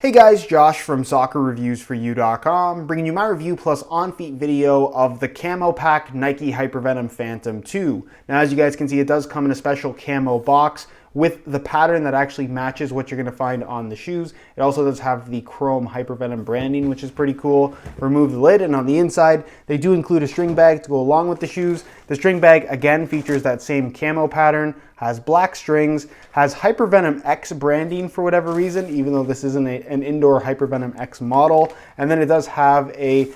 Hey guys, Josh from soccerreviewsforyou.com, bringing you my review plus on-feet video of the Camo Pack Nike Hypervenom Phantom 2. Now as you guys can see, it does come in a special camo box with the pattern that actually matches what you're going to find on the shoes. It also does have the chrome Hypervenom branding, which is pretty cool. Remove the lid, and on the inside, they do include a string bag to go along with the shoes. The string bag, again, features that same camo pattern, has black strings, has Hypervenom X branding for whatever reason, even though this isn't an indoor Hypervenom X model. And then it does have a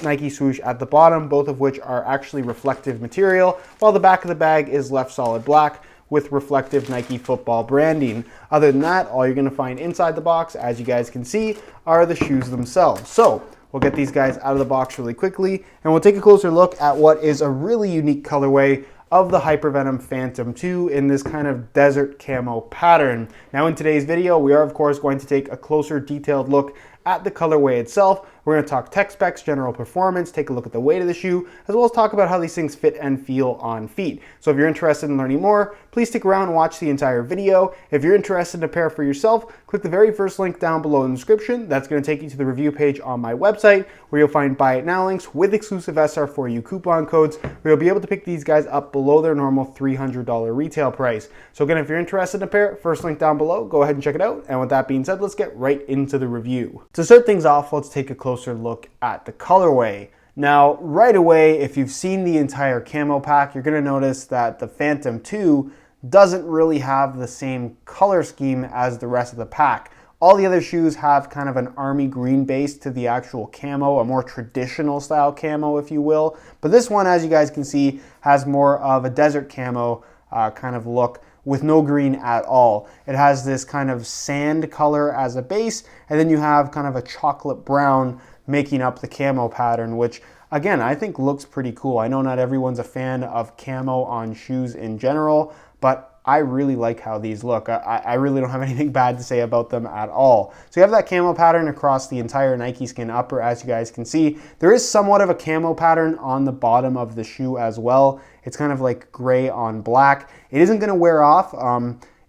Nike swoosh at the bottom, both of which are actually reflective material, while the back of the bag is left solid black with reflective Nike football branding. Other than that, all you're going to find inside the box, as you guys can see, are the shoes themselves. So we'll get these guys out of the box really quickly, and we'll take a closer look at what is a really unique colorway of the Hypervenom Phantom 2 in this kind of desert camo pattern. Now in today's video, we are of course going to take a closer detailed look at the colorway itself. We're going to talk tech specs, general performance, take a look at the weight of the shoe, as well as talk about how these things fit and feel on feet. So if you're interested in learning more, please stick around and watch the entire video. If you're interested in a pair for yourself, click the very first link down below in the description. That's going to take you to the review page on my website, where you'll find buy it now links with exclusive SR4U coupon codes, where you'll be able to pick these guys up below their normal $300 retail price. So again, if you're interested in a pair, first link down below, go ahead and check it out. And with that being said, let's get right into the review. To start things off, let's take a closer look at the colorway. Now, right away, if you've seen the entire camo pack, you're going to notice that the Phantom 2 doesn't really have the same color scheme as the rest of the pack. All the other shoes have kind of an army green base to the actual camo, a more traditional style camo, if you will. But this one, as you guys can see, has more of a desert camo kind of look, with no green at all. It has this kind of sand color as a base, and then you have kind of a chocolate brown making up the camo pattern, which again, I think looks pretty cool. I know not everyone's a fan of camo on shoes in general, but I really like how these look. I really don't have anything bad to say about them at all. So you have that camo pattern across the entire Nike Skin upper, as you guys can see. There is somewhat of a camo pattern on the bottom of the shoe as well. It's kind of like gray on black. It isn't going to wear off.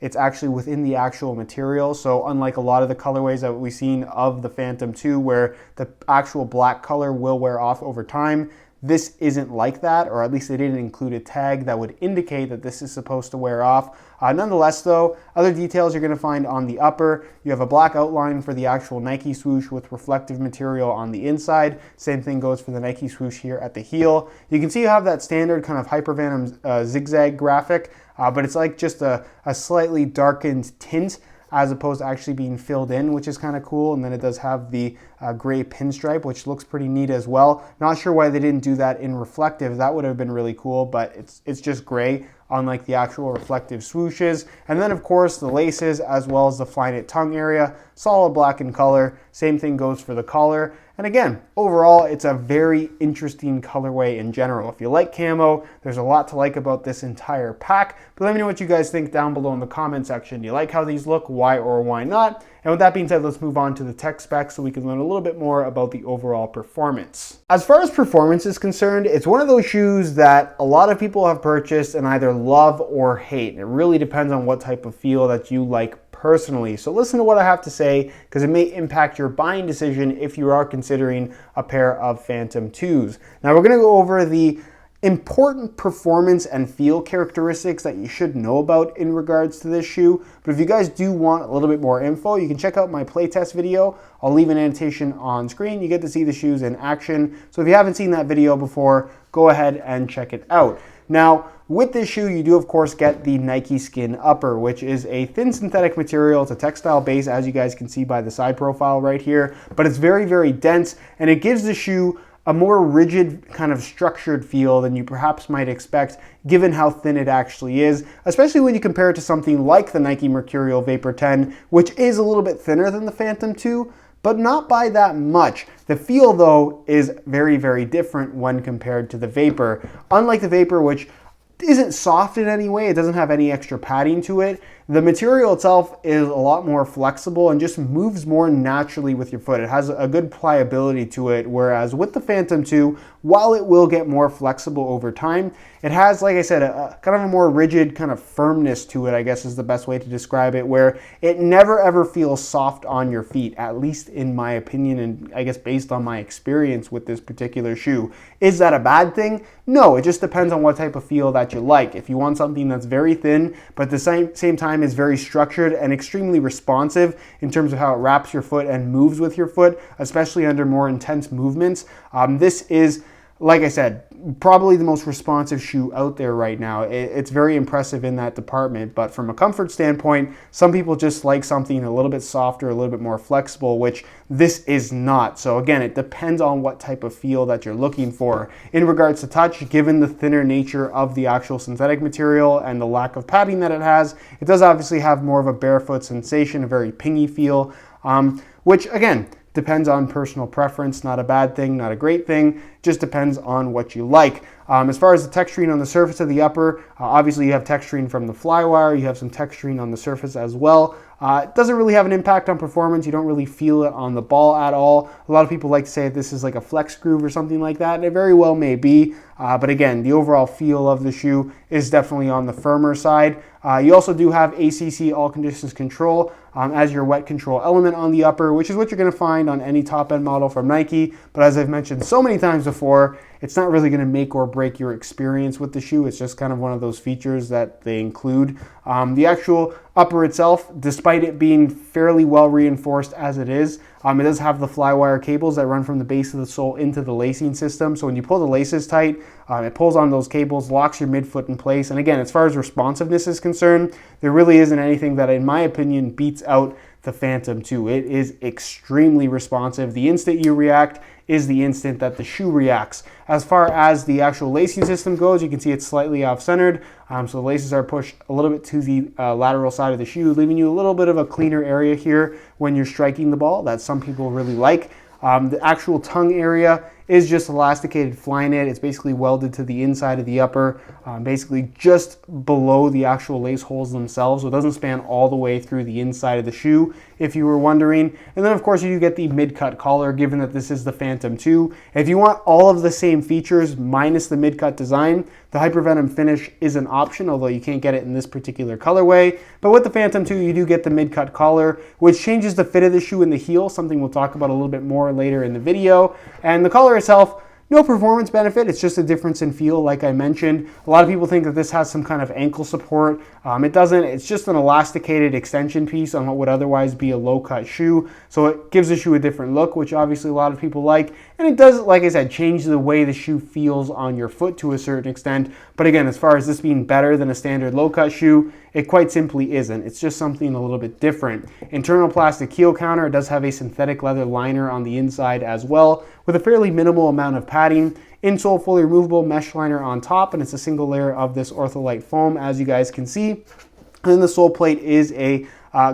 It's actually within the actual material. So unlike a lot of the colorways that we've seen of the Phantom 2, where the actual black color will wear off over time, this isn't like that, or at least they didn't include a tag that would indicate that this is supposed to wear off. Nonetheless though, other details you're going to find on the upper. You have a black outline for the actual Nike swoosh with reflective material on the inside. Same thing goes for the Nike swoosh here at the heel. You can see you have that standard kind of Hypervenom zigzag graphic, but it's like just a slightly darkened tint as opposed to actually being filled in, which is kind of cool. And then it does have the gray pinstripe, which looks pretty neat as well. Not sure why they didn't do that in reflective. That would have been really cool, but it's just gray, unlike the actual reflective swooshes. And then of course the laces, as well as the Flyknit tongue area, solid black in color. Same thing goes for the collar. And again, overall, it's a very interesting colorway in general. If you like camo, there's a lot to like about this entire pack. But let me know what you guys think down below in the comment section. Do you like how these look? Why or why not? And with that being said, let's move on to the tech specs so we can learn a little bit more about the overall performance. As far as performance is concerned, it's one of those shoes that a lot of people have purchased and either love or hate. It really depends on what type of feel that you like personally. So listen to what I have to say, because it may impact your buying decision if you are considering a pair of Phantom 2s. Now we're going to go over the important performance and feel characteristics that you should know about in regards to this shoe. But if you guys do want a little bit more info, you can check out my playtest video. I'll leave an annotation on screen. You get to see the shoes in action. So if you haven't seen that video before, go ahead and check it out. Now, with this shoe, you do of course get the Nike Skin upper, which is a thin synthetic material. It's a textile base, as you guys can see by the side profile right here, but it's very, very dense, and it gives the shoe a more rigid kind of structured feel than you perhaps might expect, given how thin it actually is, especially when you compare it to something like the Nike Mercurial Vapor 10, which is a little bit thinner than the Phantom 2, but not by that much. The feel though is very, very different when compared to the Vapor. Unlike the Vapor, which isn't soft in any way, it doesn't have any extra padding to it, the material itself is a lot more flexible and just moves more naturally with your foot. It has a good pliability to it, whereas with the Phantom 2, while it will get more flexible over time, it has, like I said, a kind of a more rigid kind of firmness to it, I guess is the best way to describe it, where it never ever feels soft on your feet, at least in my opinion, and I guess based on my experience with this particular shoe. Is that a bad thing? No, it just depends on what type of feel that you like. If you want something that's very thin, but at the same time is very structured and extremely responsive in terms of how it wraps your foot and moves with your foot, especially under more intense movements, this is, like I said, probably the most responsive shoe out there right now. It's very impressive in that department, but from a comfort standpoint, some people just like something a little bit softer, a little bit more flexible, which this is not. So again, it depends on what type of feel that you're looking for. In regards to touch, given the thinner nature of the actual synthetic material and the lack of padding that it does obviously have more of a barefoot sensation, a very pingy feel, which again, depends on personal preference. Not a bad thing, not a great thing, just depends on what you like. As far as the texturing on the surface of the upper, obviously you have texturing from the flywire, you have some texturing on the surface as well. It doesn't really have an impact on performance. You don't really feel it on the ball at all. A lot of people like to say this is like a flex groove or something like that, and it very well may be. But again, the overall feel of the shoe is definitely on the firmer side. You also do have ACC all conditions control as your wet control element on the upper, which is what you're going to find on any top end model from Nike. But as I've mentioned so many times before, it's not really going to make or break your experience with the shoe. It's just kind of one of those features that they include. The actual upper itself, despite it being fairly well reinforced as it is, it does have the flywire cables that run from the base of the sole into the lacing system. So when you pull the laces tight, it pulls on those cables, locks your midfoot in place. And again, as far as responsiveness is concerned, there really isn't anything that, in my opinion, beats out the Phantom 2. It is extremely responsive. The instant you react is the instant that the shoe reacts. As far as the actual lacing system goes, you can see it's slightly off-centered. So the laces are pushed a little bit to the lateral side of the shoe, leaving you a little bit of a cleaner area here when you're striking the ball that some people really like. The actual tongue area is just elasticated Flyknit. It's basically welded to the inside of the upper, basically just below the actual lace holes themselves. So it doesn't span all the way through the inside of the shoe, if you were wondering. And then of course you do get the mid-cut collar, given that this is the Phantom 2. If you want all of the same features minus the mid-cut design, the Hypervenom finish is an option, although you can't get it in this particular colorway. But with the Phantom 2, you do get the mid-cut collar, which changes the fit of the shoe in the heel, something we'll talk about a little bit more later in the video. And the collar itself, no performance benefit, it's just a difference in feel, like I mentioned. A lot of people think that this has some kind of ankle support. It doesn't. It's just an elasticated extension piece on what would otherwise be a low-cut shoe. So it gives the shoe a different look, which obviously a lot of people like. And it does, like I said, change the way the shoe feels on your foot to a certain extent. But again, as far as this being better than a standard low-cut shoe, it quite simply isn't. It's just something a little bit different. Internal plastic heel counter, it does have a synthetic leather liner on the inside as well, with a fairly minimal amount of padding. Insole fully removable mesh liner on top, and it's a single layer of this ortholite foam, as you guys can see. And then the sole plate is a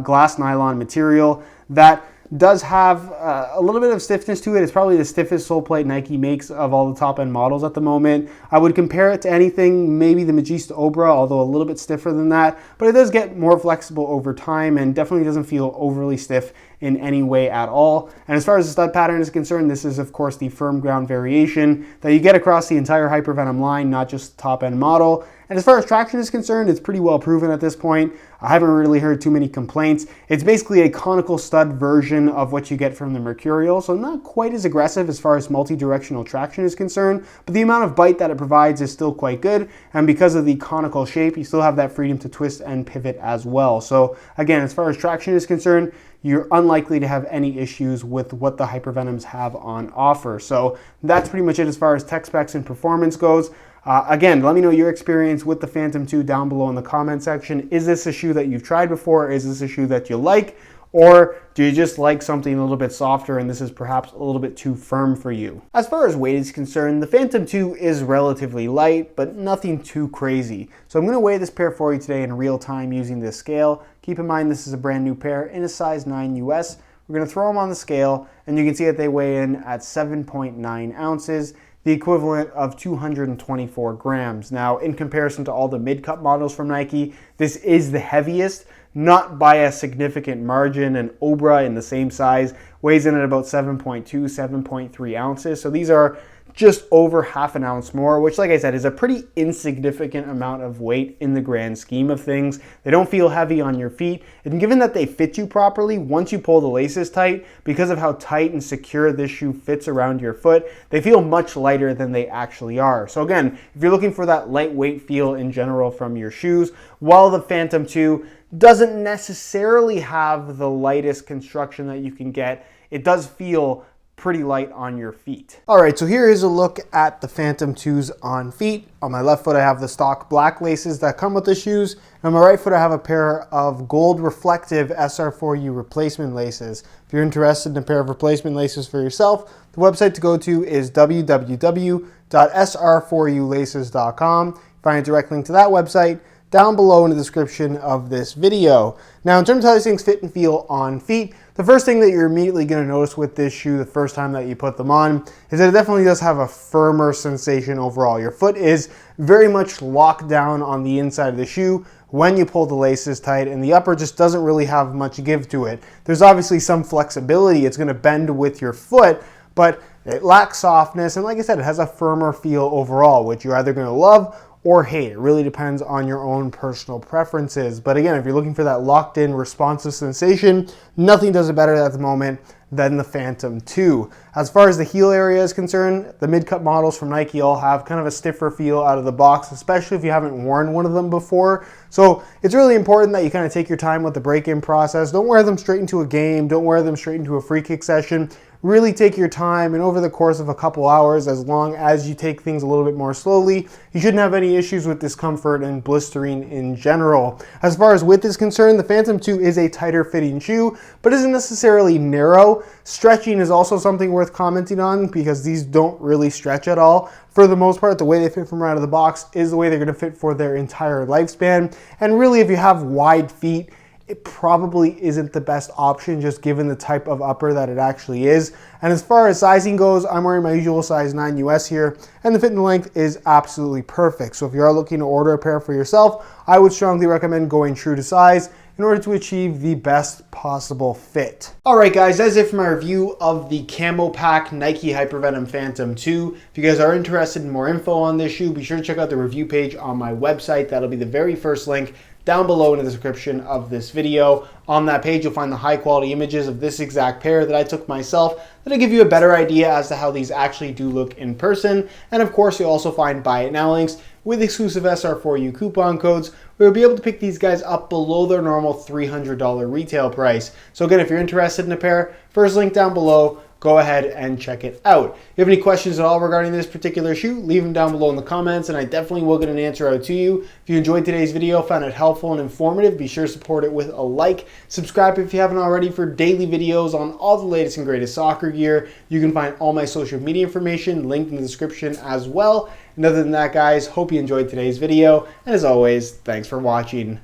glass nylon material that does have a little bit of stiffness to it. It's probably the stiffest sole plate Nike makes of all the top end models at the moment. I would compare it to anything, maybe the Magista Obra, although a little bit stiffer than that, but it does get more flexible over time and definitely doesn't feel overly stiff in any way at all. And as far as the stud pattern is concerned, this is of course the firm ground variation that you get across the entire Hypervenom line, not just the top end model. And as far as traction is concerned, it's pretty well proven at this point. I haven't really heard too many complaints. It's basically a conical stud version of what you get from the Mercurial, so not quite as aggressive as far as multi-directional traction is concerned, but the amount of bite that it provides is still quite good, and because of the conical shape, you still have that freedom to twist and pivot as well. So again, as far as traction is concerned, you're unlikely to have any issues with what the Hypervenoms have on offer. So that's pretty much it as far as tech specs and performance goes. Again, let me know your experience with the Phantom 2 down below in the comment section. Is this a shoe that you've tried before? Is this a shoe that you like? Or do you just like something a little bit softer and this is perhaps a little bit too firm for you? As far as weight is concerned, the Phantom 2 is relatively light, but nothing too crazy. So I'm going to weigh this pair for you today in real time using this scale. Keep in mind this is a brand new pair in a size 9 US. We're going to throw them on the scale and you can see that they weigh in at 7.9 ounces. The equivalent of 224 grams. Now, in comparison to all the mid-cut models from Nike, this is the heaviest, not by a significant margin. An Obra in the same size weighs in at about 7.2, 7.3 ounces. So these are just over half an ounce more, which, like I said, is a pretty insignificant amount of weight in the grand scheme of things. They don't feel heavy on your feet, and given that they fit you properly, once you pull the laces tight, because of how tight and secure this shoe fits around your foot, they feel much lighter than they actually are. So again, if you're looking for that lightweight feel in general from your shoes, while the Phantom 2 doesn't necessarily have the lightest construction that you can get, it does feel pretty light on your feet. All right, so here is a look at the Phantom 2s on feet. On my left foot, I have the stock black laces that come with the shoes. And on my right foot, I have a pair of gold reflective SR4U replacement laces. If you're interested in a pair of replacement laces for yourself, the website to go to is www.sr4ulaces.com. Find a direct link to that website down below in the description of this video. Now, in terms of how these things fit and feel on feet, the first thing that you're immediately going to notice with this shoe the first time that you put them on is that it definitely does have a firmer sensation overall. Your foot is very much locked down on the inside of the shoe when you pull the laces tight, and the upper just doesn't really have much give to it. There's obviously some flexibility. It's going to bend with your foot, but it lacks softness, and like I said, it has a firmer feel overall, which you're either going to love or hate. It really depends on your own personal preferences. But again, if you're looking for that locked in responsive sensation, nothing does it better at the moment than the Phantom 2. As far as the heel area is concerned, the mid-cut models from Nike all have kind of a stiffer feel out of the box, especially if you haven't worn one of them before. So it's really important that you kind of take your time with the break-in process. Don't wear them straight into a game. Don't wear them straight into a free kick session. Really take your time, and over the course of a couple hours, as long as you take things a little bit more slowly, you shouldn't have any issues with discomfort and blistering in general. As far as width is concerned, the Phantom 2 is a tighter fitting shoe, but isn't necessarily narrow. Stretching is also something worth commenting on because these don't really stretch at all. For the most part, the way they fit from right out of the box is the way they're going to fit for their entire lifespan. And really, if you have wide feet, it probably isn't the best option just given the type of upper that it actually is. And as far as sizing goes, I'm wearing my usual size 9 US here, and the fit and length is absolutely perfect. So if you are looking to order a pair for yourself, I would strongly recommend going true to size in order to achieve the best possible fit. All right, guys, that's it for my review of the Camo Pack Nike Hypervenom Phantom 2. If you guys are interested in more info on this shoe, be sure to check out the review page on my website. That'll be the very first link down below in the description of this video. On that page, you'll find the high quality images of this exact pair that I took myself that'll give you a better idea as to how these actually do look in person. And of course, you'll also find buy it now links with exclusive SR4U coupon codes where you'll be able to pick these guys up below their normal $300 retail price. So again, if you're interested in a pair, first link down below, go ahead and check it out. If you have any questions at all regarding this particular shoe, leave them down below in the comments and I definitely will get an answer out to you. If you enjoyed today's video, found it helpful and informative, be sure to support it with a like. Subscribe if you haven't already for daily videos on all the latest and greatest soccer gear. You can find all my social media information linked in the description as well. And other than that, guys, hope you enjoyed today's video. And as always, thanks for watching.